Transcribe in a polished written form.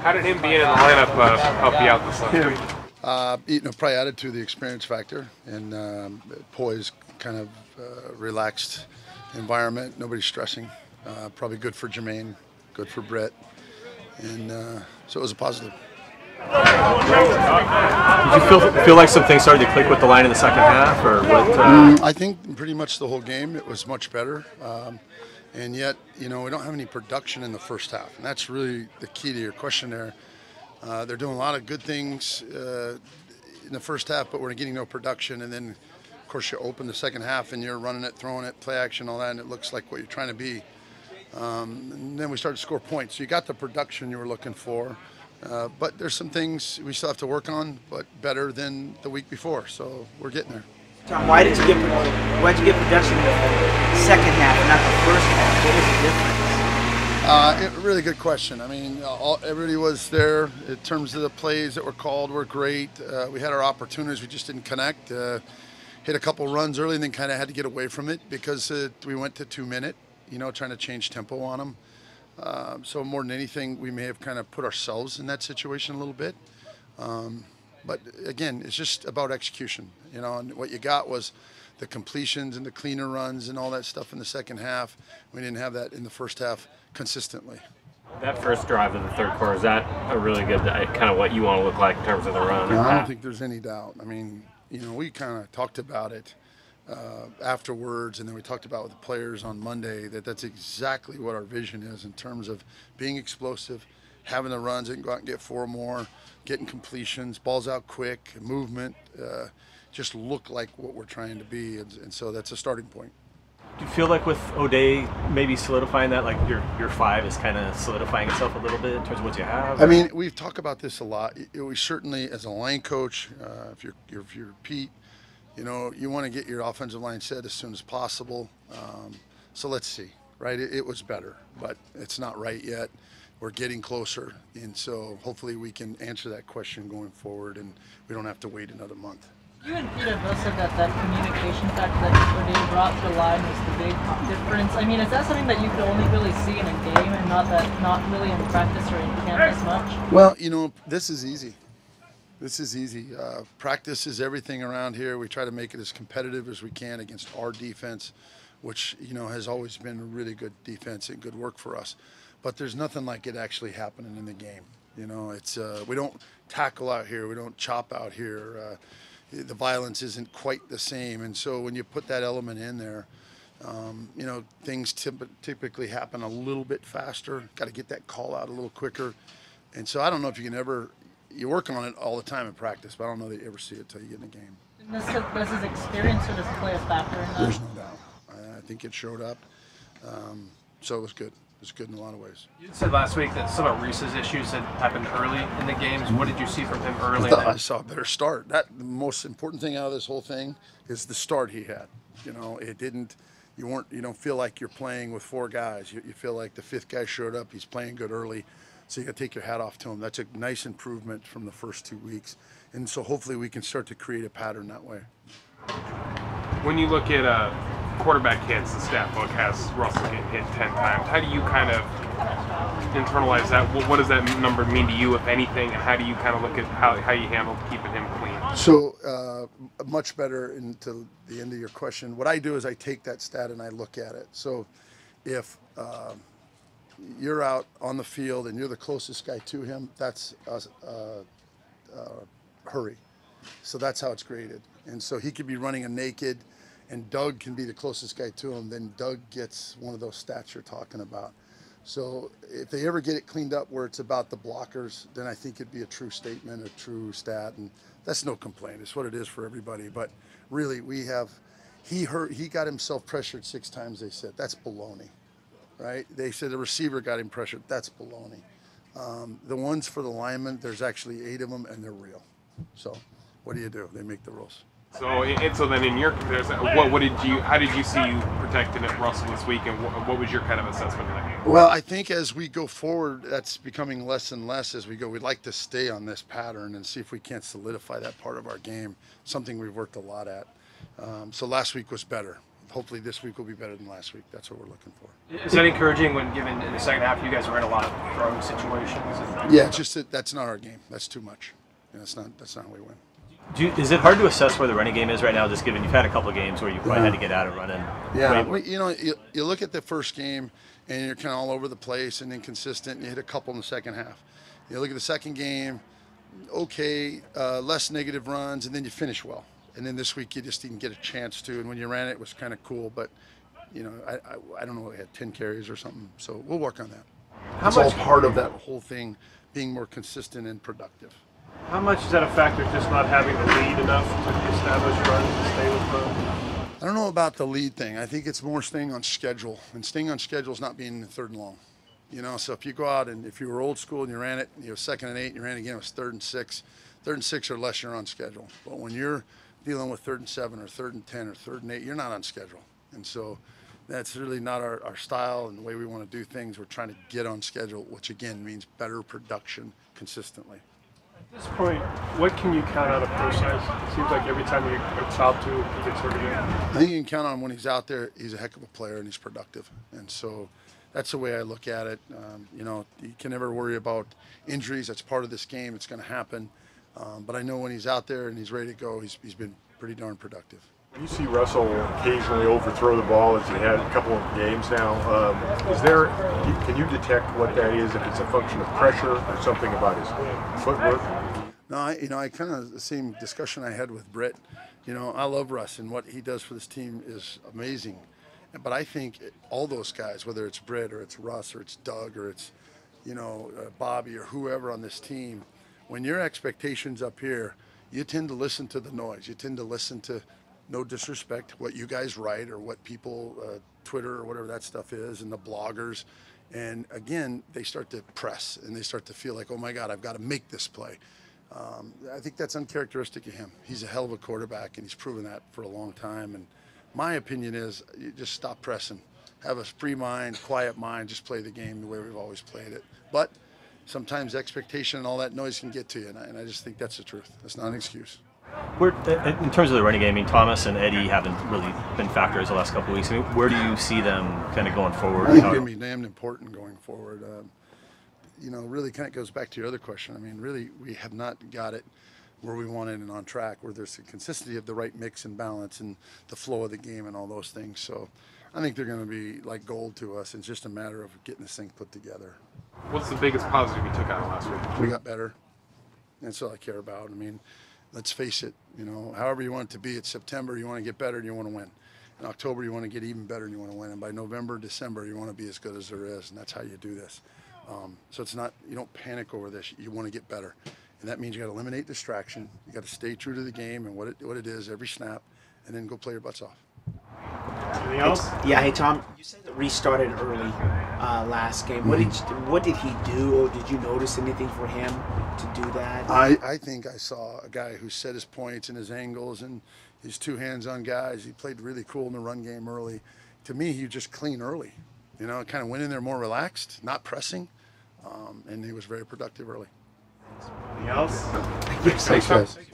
How did him being in the lineup help you out this last week? Probably added to the experience factor and poised, kind of relaxed environment. Nobody's stressing. Probably good for Jermaine, good for Brett, and so it was a positive. Did you feel like some things started to click with the line in the second half, or what? I think pretty much the whole game it was much better, and yet we don't have any production in the first half, and that's really the key to your question there. They're doing a lot of good things in the first half, but we're getting no production, and then of course you open the second half and you're running it, throwing it, play action, all that, and it looks like what you're trying to be. And then we started to score points. So you got the production you were looking for. But there's some things we still have to work on, but better than the week before. So we're getting there. Tom, why did you get production in the second half and not the first half? What was the difference? Really good question. I mean, everybody was there in terms of the plays that were called were great. We had our opportunities, we just didn't connect. Hit a couple runs early and then kind of had to get away from it because we went to 2 minute, trying to change tempo on them. So more than anything, we may have kind of put ourselves in that situation a little bit. But again, it's just about execution, and what you got was the completions and the cleaner runs and all that stuff in the second half. We didn't have that in the first half consistently. That first drive of the third quarter, is that a really good, kind of what you want to look like in terms of the run? No, I don't think there's any doubt. I mean, we kind of talked about it afterwards, and then we talked about with the players on Monday that's exactly what our vision is in terms of being explosive, having the runs and go out and get 4 more, getting completions, balls out quick, movement, just look like what we're trying to be, and so that's a starting point. Do you feel like with O'Day maybe solidifying that, like your 5 is kind of solidifying itself a little bit in terms of what you have? I mean, we've talked about this a lot. We certainly, as a line coach, if you're Pete, you want to get your offensive line set as soon as possible. So let's see, right? It was better, but it's not right yet. We're getting closer, and so hopefully we can answer that question going forward, and we don't have to wait another month. You and Peter both said that communication factor that O'Day brought to the line was the big difference. I mean, is that something that you could only really see in a game and not really in practice or in camp as much? Well, this is easy. This is easy. Practice is everything around here. We try to make it as competitive as we can against our defense, which has always been a really good defense and good work for us. But there's nothing like it actually happening in the game. It's we don't tackle out here. We don't chop out here. The violence isn't quite the same, and so when you put that element in there, things typically happen a little bit faster. Got to get that call out a little quicker, and so I don't know if you can ever. You work on it all the time in practice, but I don't know that you ever see it until you get in the game. Does his experience or does it play a factor in that? There's no doubt. I think it showed up, so it was good. It was good in a lot of ways. You said last week that some of Reese's issues had happened early in the games. What did you see from him early? I saw a better start. The most important thing out of this whole thing is the start he had. It didn't. You don't feel like you're playing with 4 guys. You feel like the 5th guy showed up. He's playing good early. So you got to take your hat off to him. That's a nice improvement from the first 2 weeks. And so hopefully we can start to create a pattern that way. When you look at quarterback hits, the stat book has Russell getting hit 10 times. How do you kind of internalize that? What does that number mean to you, if anything? And how do you kind of look at how you handle keeping him clean? So much better into the end of your question. What I do is I take that stat and I look at it. So if you're out on the field and you're the closest guy to him, that's hurry. So that's how it's graded. And so he could be running a naked and Doug can be the closest guy to him, then Doug gets one of those stats you're talking about. So if they ever get it cleaned up where it's about the blockers, then I think it'd be a true statement, a true stat, and that's no complaint. It's what it is for everybody. But really, he got himself pressured 6 times, they said. That's baloney, right? They said the receiver got him pressured. That's baloney. The ones for the linemen, there's actually 8 of them, and they're real. So what do? They make the rules. So then in your comparison, how did you see you protecting it, Russell, this week, and what was your kind of assessment of that game? Well, I think as we go forward, that's becoming less and less as we go. We'd like to stay on this pattern and see if we can't solidify that part of our game, something we've worked a lot at. So last week was better. hopefully this week will be better than last week. That's what we're looking for. Is that encouraging when, given in the second half, you guys were in a lot of throwing situations? Yeah, it's just that's not our game. That's too much. That's not how we win. Is it hard to assess where the running game is right now, just given you've had a couple of games where you probably had to get out of running? Yeah, you look at the first game and you're kind of all over the place and inconsistent, and you hit a couple in the second half. You look at the second game, okay, less negative runs, and then you finish well. And then this week you just didn't get a chance to, and when you ran it was kind of cool, but I don't know, we had 10 carries or something, so we'll work on that. It's all part of that whole thing, being more consistent and productive. How much is that a factor, just not having the lead enough to establish runs and stay with runs? I don't know about the lead thing. I think it's more staying on schedule, and staying on schedule is not being in the 3rd and long. So if you go out and if you were old school and you ran it, 2nd and 8, and you ran again, it was 3rd and 6. 3rd and 6 or less, you're on schedule. But when you're dealing with 3rd and 7 or 3rd and 10 or 3rd and 8, you're not on schedule. And so that's really not our style and the way we want to do things. We're trying to get on schedule, which again means better production consistently. At this point, what can you count out of Process? It seems like every time you foul to, he gets hurt again. I think you can count on him when he's out there. He's a heck of a player and he's productive. And so that's the way I look at it. You can never worry about injuries. That's part of this game. It's going to happen. But I know when he's out there and he's ready to go, he's been pretty darn productive. You see Russell occasionally overthrow the ball, as he had a couple of games now. Can you detect what that is, if it's a function of pressure or something about his footwork? No, I kind of the same discussion I had with Britt. I love Russ, and what he does for this team is amazing. But I think all those guys, whether it's Britt or it's Russ or it's Doug or it's Bobby or whoever on this team, when your expectations up here, you tend to listen to the noise. You tend to listen to, no disrespect, what you guys write or what people, Twitter or whatever that stuff is, and the bloggers. And again, they start to press and they start to feel like, oh my God, I've got to make this play. I think that's uncharacteristic of him. He's a hell of a quarterback and he's proven that for a long time. And my opinion is, you just stop pressing. Have a free mind, quiet mind, just play the game the way we've always played it. But sometimes expectation and all that noise can get to you, and I just think that's the truth. That's not an excuse. In terms of the running game, Thomas and Eddie haven't really been factors the last couple of weeks. Where do you see them kind of going forward? I think they're going to be damned important going forward. Really kind of goes back to your other question. Really, we have not got it where we want it and on track, where there's the consistency of the right mix and balance and the flow of the game and all those things. So I think they're going to be like gold to us. It's just a matter of getting this thing put together. What's the biggest positive you took out of last week? We got better. That's all I care about. Let's face it, however you want it to be, it's September, you want to get better and you want to win. In October, you want to get even better and you want to win. And by November, December, you want to be as good as there is, and that's how you do this. So it's not, you don't panic over this. You want to get better. And that means you got to eliminate distraction. You got to stay true to the game and what it is every snap, and then go play your butts off. Anything else? Yeah, hey Tom, you said it restarted early last game. What did he do, or did you notice anything for him to do that? I think I saw a guy who set his points and his angles and his two hands on guys. He played really cool in the run game early. To me, he just clean early. Kind of went in there more relaxed, not pressing, and he was very productive early. Anything else? Thanks, guys.